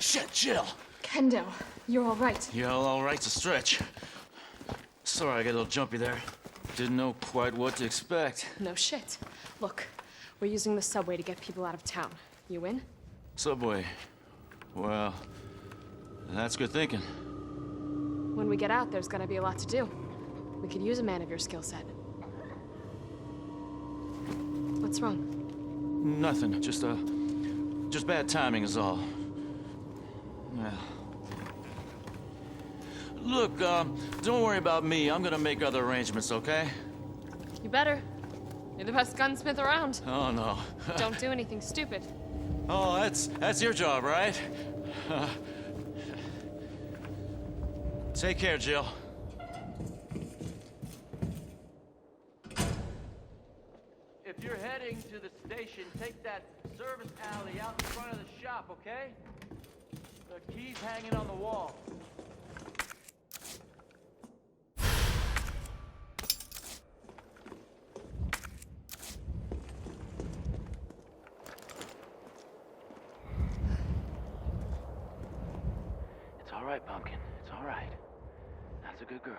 Shit, Jill! Kendo, you're all right. Yeah, all right's a stretch. Sorry I got a little jumpy there. Didn't know quite what to expect. No shit. Look, we're using the subway to get people out of town. You in? Subway. Well, that's good thinking. When we get out, there's gonna be a lot to do. We could use a man of your skill set. What's wrong? Nothing. Just bad timing is all. Yeah. Look, don't worry about me. I'm gonna make other arrangements, okay? You better. You're the best gunsmith around. Oh, no. Don't do anything stupid. Oh, that's your job, right? Take care, Jill. If you're heading to the station, take that service alley out in front of the shop, okay? The key's hanging on the wall. It's all right, Pumpkin. It's all right. That's a good girl.